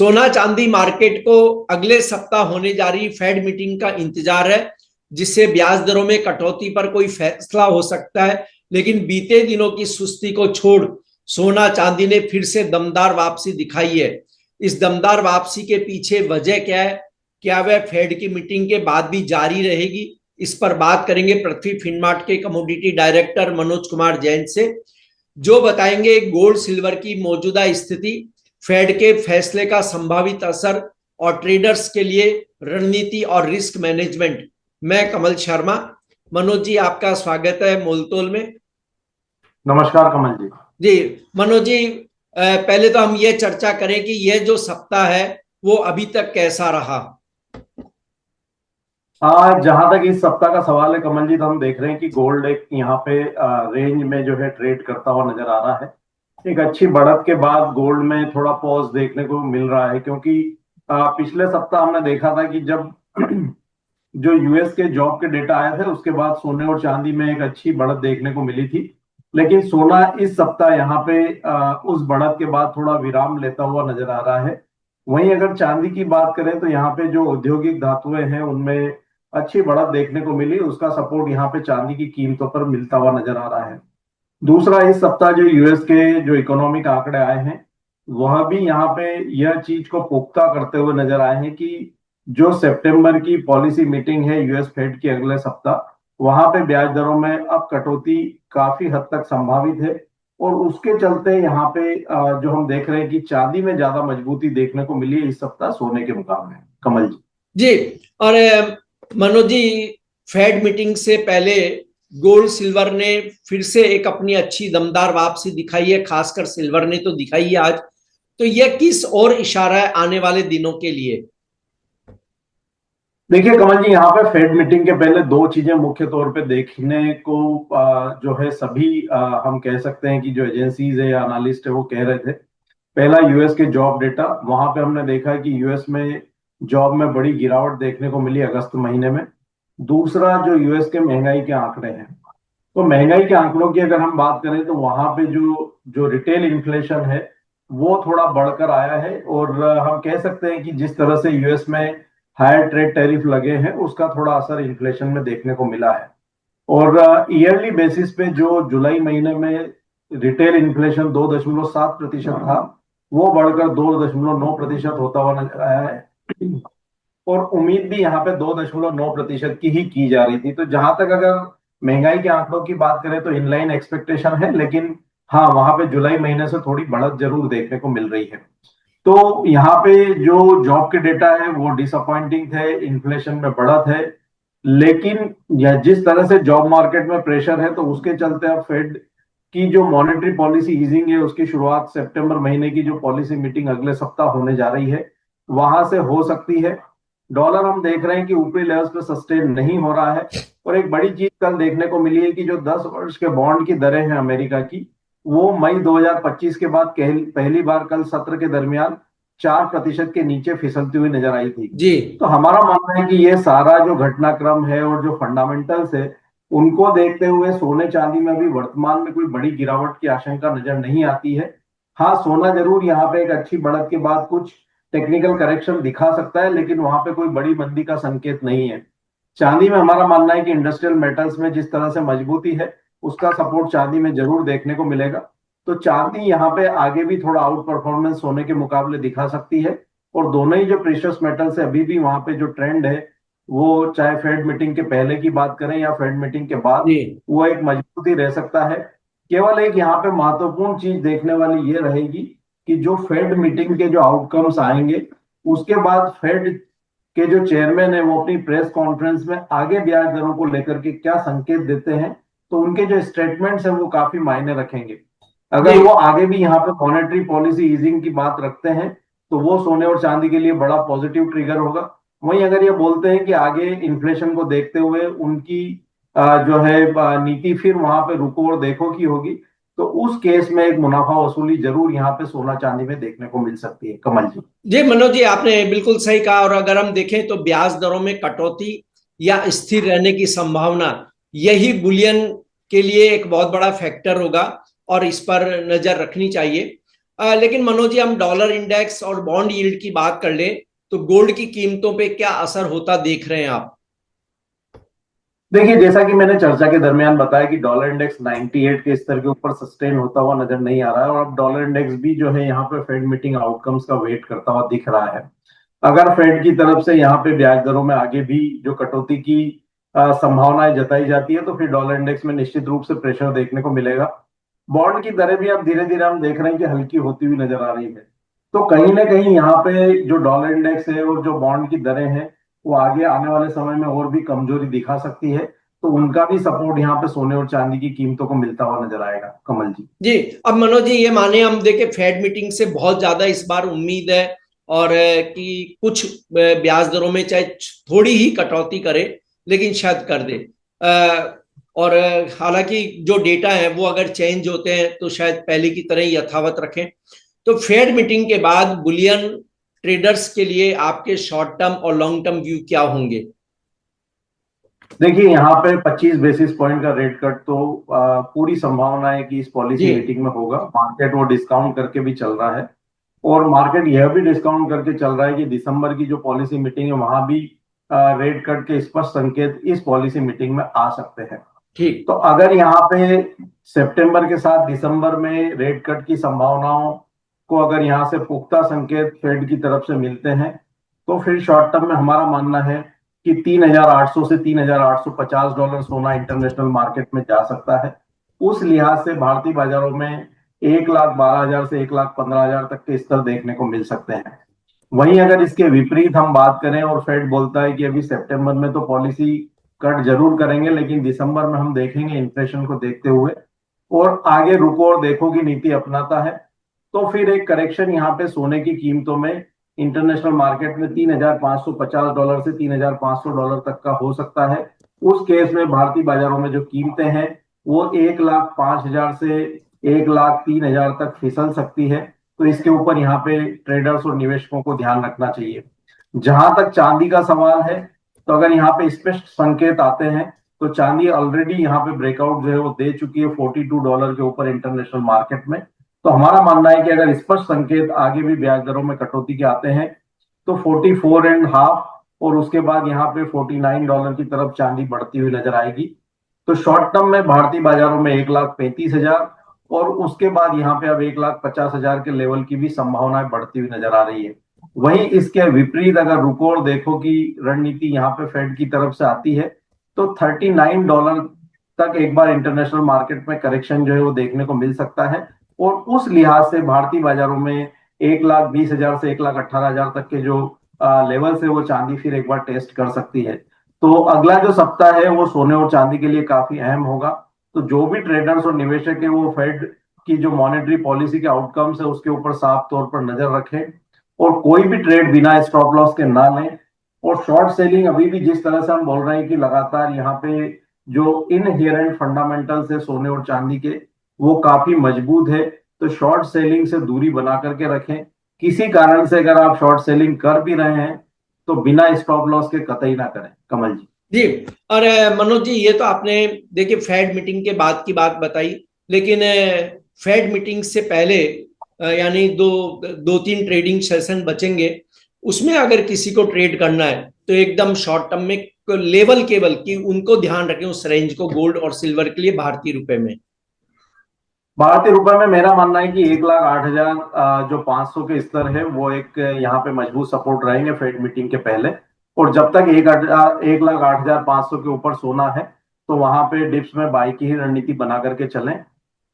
सोना चांदी मार्केट को अगले सप्ताह होने जा रही फेड मीटिंग का इंतजार है, जिससे ब्याज दरों में कटौती पर कोई फैसला हो सकता है। लेकिन बीते दिनों की सुस्ती को छोड़ सोना चांदी ने फिर से दमदार वापसी दिखाई है। इस दमदार वापसी के पीछे वजह क्या है? क्या वह फेड की मीटिंग के बाद भी जारी रहेगी? इस पर बात करेंगे पृथ्वी फिनमार्ट के कमोडिटी डायरेक्टर मनोज कुमार जैन से, जो बताएंगे गोल्ड सिल्वर की मौजूदा स्थिति, फेड के फैसले का संभावित असर और ट्रेडर्स के लिए रणनीति और रिस्क मैनेजमेंट। मैं कमल शर्मा। मनोज जी, आपका स्वागत है मोलतोल में। नमस्कार कमल जी। जी मनोज जी, पहले तो हम ये चर्चा करें कि यह जो सप्ताह है वो अभी तक कैसा रहा। जहां तक इस सप्ताह का सवाल है कमल जी, तो हम देख रहे हैं कि गोल्ड एक यहाँ पे रेंज में जो है ट्रेड करता हुआ नजर आ रहा है। एक अच्छी बढ़त के बाद गोल्ड में थोड़ा पॉज देखने को मिल रहा है, क्योंकि पिछले सप्ताह हमने देखा था कि जब जो यूएस के जॉब के डेटा आए थे उसके बाद सोने और चांदी में एक अच्छी बढ़त देखने को मिली थी। लेकिन सोना इस सप्ताह यहाँ पे उस बढ़त के बाद थोड़ा विराम लेता हुआ नजर आ रहा है। वहीं अगर चांदी की बात करें तो यहाँ पे जो औद्योगिक धातुएं हैं उनमें अच्छी बढ़त देखने को मिली, उसका सपोर्ट यहाँ पे चांदी की कीमतों पर मिलता हुआ नजर आ रहा है। दूसरा, इस सप्ताह जो यूएस के जो इकोनॉमिक आंकड़े आए हैं वह भी यहाँ पे यह चीज को पुख्ता करते हुए नजर आए हैं कि जो सितंबर की पॉलिसी मीटिंग है यूएस फेड की अगले सप्ताह, वहां पे ब्याज दरों में अब कटौती काफी हद तक संभावित है। और उसके चलते यहाँ पे जो हम देख रहे हैं कि चांदी में ज्यादा मजबूती देखने को मिली है इस सप्ताह सोने के मुकाबले। कमल जी। जी, और मनोज जी, फेड मीटिंग से पहले गोल्ड सिल्वर ने फिर से एक अपनी अच्छी दमदार वापसी दिखाई है, खासकर सिल्वर ने तो दिखाई है आज। तो यह किस और इशारा है आने वाले दिनों के लिए? देखिए कमल जी, यहाँ पे फेड मीटिंग के पहले दो चीजें मुख्य तौर पे देखने को जो है सभी हम कह सकते हैं कि जो एजेंसीज है या एनालिस्ट है वो कह रहे थे। पहला, यूएस के जॉब डेटा, वहां पे हमने देखा कि यूएस में जॉब में बड़ी गिरावट देखने को मिली अगस्त महीने में। दूसरा, जो यूएस के महंगाई के आंकड़े हैं, तो महंगाई के आंकड़ों की अगर हम बात करें तो वहां पे जो जो रिटेल इन्फ्लेशन है वो थोड़ा बढ़कर आया है। और हम कह सकते हैं कि जिस तरह से यूएस में हायर ट्रेड टैरिफ लगे हैं उसका थोड़ा असर इन्फ्लेशन में देखने को मिला है। और ईयरली बेसिस पे जो जुलाई महीने में रिटेल इन्फ्लेशन 2.7% था, वो बढ़कर 2.9% होता हुआ नजर आया है। और उम्मीद भी यहाँ पे 2.9% की जा रही थी। तो जहां तक अगर महंगाई के आंकड़ों की बात करें तो इनलाइन एक्सपेक्टेशन है, लेकिन हाँ, वहां पे जुलाई महीने से थोड़ी बढ़त जरूर देखने को मिल रही है। तो यहाँ पे जो जॉब के डेटा है वो डिसअपॉइंटिंग थे, इन्फ्लेशन में बढ़त है। लेकिन यह जिस तरह से जॉब मार्केट में प्रेशर है तो उसके चलते अब फेड की जो मॉनेटरी पॉलिसी ईजिंग है उसकी शुरुआत सितंबर महीने की जो पॉलिसी मीटिंग अगले सप्ताह होने जा रही है वहां से हो सकती है। डॉलर हम देख रहे हैं कि ऊपरी लेवल्स पे सस्टेन नहीं हो रहा है। और एक बड़ी चीज कल देखने को मिली है कि जो 10 वर्ष के बॉन्ड की दरें हैं अमेरिका की, वो मई 2025 के बाद पहली बार कल सत्र के दरमियान 4% के नीचे फिसलती हुई नजर आई थी। जी, तो हमारा मानना है कि ये सारा जो घटनाक्रम है और जो फंडामेंटल्स है उनको देखते हुए सोने चांदी में अभी वर्तमान में कोई बड़ी गिरावट की आशंका नजर नहीं आती है। हाँ, सोना जरूर यहाँ पे एक अच्छी बढ़त के बाद कुछ टेक्निकल करेक्शन दिखा सकता है, लेकिन वहां पे कोई बड़ी मंदी का संकेत नहीं है। चांदी में हमारा मानना है कि इंडस्ट्रियल मेटल्स में जिस तरह से मजबूती है उसका सपोर्ट चांदी में जरूर देखने को मिलेगा। तो चांदी यहाँ पे आगे भी थोड़ा आउट परफॉर्मेंस सोने के मुकाबले दिखा सकती है। और दोनों ही जो प्रीशियस मेटल्स है अभी भी वहां पे जो ट्रेंड है वो चाहे फेड मीटिंग के पहले की बात करें या फेड मीटिंग के बाद, जी, वो एक मजबूती रह सकता है। केवल एक यहाँ पे महत्वपूर्ण चीज देखने वाली ये रहेगी कि जो फेड मीटिंग के जो आउटकम्स आएंगे उसके बाद फेड के जो चेयरमैन है वो अपनी प्रेस कॉन्फ्रेंस में आगे ब्याज दरों को लेकर के क्या संकेत देते हैं। तो उनके जो स्टेटमेंट्स हैं वो काफी मायने रखेंगे। अगर वो आगे भी यहाँ पे मॉनेटरी पॉलिसी ईजिंग की बात रखते हैं तो वो सोने और चांदी के लिए बड़ा पॉजिटिव ट्रिगर होगा। वहीं अगर ये बोलते हैं कि आगे इन्फ्लेशन को देखते हुए उनकी जो है नीति फिर वहां पे रुको और देखो की होगी, तो उस केस में एक मुनाफा वसूली जरूर यहाँ पे सोना चांदी में देखने को मिल सकती है। कमल जी। जी मनोज जी, आपने बिल्कुल सही कहा। और अगर हम देखें तो ब्याज दरों में कटौती या स्थिर रहने की संभावना, यही बुलियन के लिए एक बहुत बड़ा फैक्टर होगा और इस पर नजर रखनी चाहिए। लेकिन मनोज जी, हम डॉलर इंडेक्स और बॉन्ड यील्ड की बात कर लें तो गोल्ड की कीमतों पे क्या असर होता देख रहे हैं आप? देखिए, जैसा कि मैंने चर्चा के दरमियान बताया कि डॉलर इंडेक्स 98 के स्तर के ऊपर सस्टेन होता हुआ नजर नहीं आ रहा है, और अब डॉलर इंडेक्स भी जो है यहाँ पे फेड मीटिंग आउटकम्स का वेट करता हुआ दिख रहा है। अगर फेड की तरफ से यहाँ पे ब्याज दरों में आगे भी जो कटौती की संभावनाएं जताई जाती है, तो फिर डॉलर इंडेक्स में निश्चित रूप से प्रेशर देखने को मिलेगा। बॉन्ड की दरें भी अब धीरे धीरे हम देख रहे हैं कि हल्की होती हुई नजर आ रही है। तो कहीं ना कहीं यहाँ पे जो डॉलर इंडेक्स है और जो बॉन्ड की दरें हैं, वो आगे आने वाले समय में और भी कमजोरी दिखा सकती है। तो उनका भी सपोर्ट यहाँ पे सोने और चांदी की कीमतों को मिलता हुआ नजर आएगा, कमल जी। जी, अब मनोज जी ये माने हम देखें फेड मीटिंग से बहुत ज्यादा इस बार उम्मीद है, और कि कुछ ब्याज दरों में चाहे थोड़ी ही कटौती करे लेकिन शायद कर दे। और हालांकि जो डेटा है वो अगर चेंज होते हैं तो शायद पहले की तरह ही यथावत रखें। तो फेड मीटिंग के बाद बुलियन ट्रेडर्स के लिए आपके शॉर्ट टर्म और लॉन्ग टर्म व्यू क्या होंगे? देखिए, यहाँ पे 25 बेसिस पॉइंट का रेट कट तो पूरी संभावना है कि इस पॉलिसी जी। मीटिंग में होगा। मार्केट वो डिस्काउंट करके भी चल रहा है, और मार्केट यह भी डिस्काउंट करके चल रहा है कि दिसंबर की जो पॉलिसी मीटिंग है वहां भी रेट कट के स्पष्ट संकेत इस पॉलिसी मीटिंग में आ सकते हैं। ठीक। तो अगर यहाँ पे सितंबर के साथ दिसंबर में रेट कट की संभावनाओं को अगर यहाँ से पुख्ता संकेत फेड की तरफ से मिलते हैं, तो फिर शॉर्ट टर्म में हमारा मानना है कि 3,800 से 3,850 डॉलर सोना इंटरनेशनल मार्केट में जा सकता है। उस लिहाज से भारतीय बाजारों में 1,12,000 से 1,15,000 तक के स्तर देखने को मिल सकते हैं। वहीं अगर इसके विपरीत हम बात करें और फेड बोलता है कि अभी सितंबर में तो पॉलिसी कट जरूर करेंगे, लेकिन दिसंबर में हम देखेंगे इन्फ्लेशन को देखते हुए, और आगे रुको और देखो की नीति अपनाता है, तो फिर एक करेक्शन यहाँ पे सोने की कीमतों में इंटरनेशनल मार्केट में 3,550 डॉलर से 3,500 डॉलर तक का हो सकता है। उस केस में भारतीय बाजारों में जो कीमतें हैं वो 1,05,000 से 1,03,000 तक फिसल सकती है। तो इसके ऊपर यहाँ पे ट्रेडर्स और निवेशकों को ध्यान रखना चाहिए। जहां तक चांदी का सवाल है, तो अगर यहाँ पे स्पष्ट संकेत आते हैं, तो चांदी ऑलरेडी यहाँ पे ब्रेकआउट जो है वो दे चुकी है $42 के ऊपर इंटरनेशनल मार्केट में। तो हमारा मानना है कि अगर स्पष्ट संकेत आगे भी ब्याज दरों में कटौती के आते हैं, तो 44.5 और उसके बाद यहाँ पे $49 की तरफ चांदी बढ़ती हुई नजर आएगी। तो शॉर्ट टर्म में भारतीय बाजारों में 1,35,000 और उसके बाद यहाँ पे अब 1,50,000 के लेवल की भी संभावनाएं बढ़ती हुई नजर आ रही है। वहीं इसके विपरीत अगर रुको और देखो की रणनीति यहाँ पे फेड की तरफ से आती है, तो $39 तक एक बार इंटरनेशनल मार्केट में करेक्शन जो है वो देखने को मिल सकता है। और उस लिहाज से भारतीय बाजारों में 1,20,000 से 1,18,000 तक के जो लेवल से वो चांदी फिर एक बार टेस्ट कर सकती है। तो अगला जो सप्ताह है वो सोने और चांदी के लिए काफी अहम होगा। तो जो भी ट्रेडर्स और निवेशक है वो फेड की जो मॉनेटरी पॉलिसी के आउटकम्स है उसके ऊपर साफ तौर पर नजर रखें, और कोई भी ट्रेड बिना स्टॉप लॉस के ना लें। और शॉर्ट सेलिंग अभी भी जिस तरह से हम बोल रहे हैं कि लगातार यहाँ पे जो इनहेरेंट फंडामेंटल्स है सोने और चांदी के, वो काफी मजबूत है। तो शॉर्ट सेलिंग से दूरी बना करके रखें। किसी कारण से अगर आप शॉर्ट सेलिंग कर भी रहे हैं, तो बिना स्टॉप लॉस के कतई ना करें, कमल जी। जी, और मनोज जी ये तो आपने देखिए फेड मीटिंग के बाद की बात बताई, लेकिन फेड मीटिंग से पहले यानी दो दो तीन ट्रेडिंग सेशन बचेंगे, उसमें अगर किसी को ट्रेड करना है तो एकदम शॉर्ट टर्म में लेवल केवल कि उनको ध्यान रखें उस रेंज को गोल्ड और सिल्वर के लिए भारतीय रुपए में। भारतीय रुपए में मेरा मानना है कि 1,08,000 जो 500 के स्तर है वो एक यहाँ पे मजबूत सपोर्ट रहेंगे फेड मीटिंग के पहले। और जब तक 1,08,500 के ऊपर सोना है, तो वहां पे डिप्स में बाई की ही रणनीति बना करके चलें।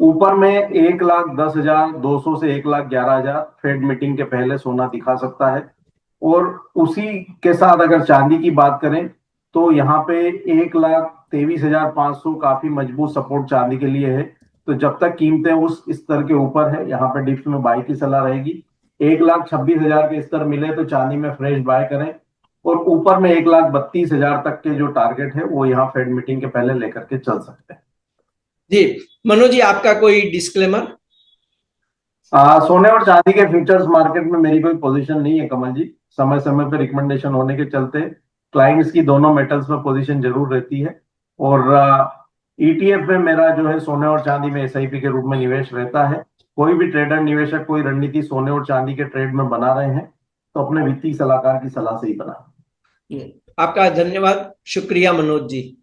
ऊपर में 1,10,200 से 1,11,000 फेड मीटिंग के पहले सोना दिखा सकता है। और उसी के साथ अगर चांदी की बात करें, तो यहाँ पे 1,23,500 काफी मजबूत सपोर्ट चांदी के लिए है। तो जब तक कीमतें उस स्तर के ऊपर है, यहाँ पे डिप्स में बाई की सलाह रहेगी। 1,26,000 के स्तर मिले तो चांदी में फ्रेश बाय करें। और ऊपर में 1,32,000 तक के जो टारगेट है वो यहाँ फेड मीटिंग के पहले लेकर के चल सकते हैं। जी मनोज जी, आपका कोई डिस्क्लेमर? सोने और चांदी के फ्यूचर्स मार्केट में मेरी कोई पोजीशन नहीं है, कमल जी। समय समय पर रिकमेंडेशन होने के चलते क्लाइंट्स की दोनों मेटल्स में पोजीशन जरूर रहती है। और ईटीएफ में मेरा जो है सोने और चांदी में एसआईपी के रूप में निवेश रहता है। कोई भी ट्रेडर निवेशक कोई रणनीति सोने और चांदी के ट्रेड में बना रहे हैं तो अपने वित्तीय सलाहकार की सलाह से ही बना। आपका धन्यवाद, शुक्रिया मनोज जी।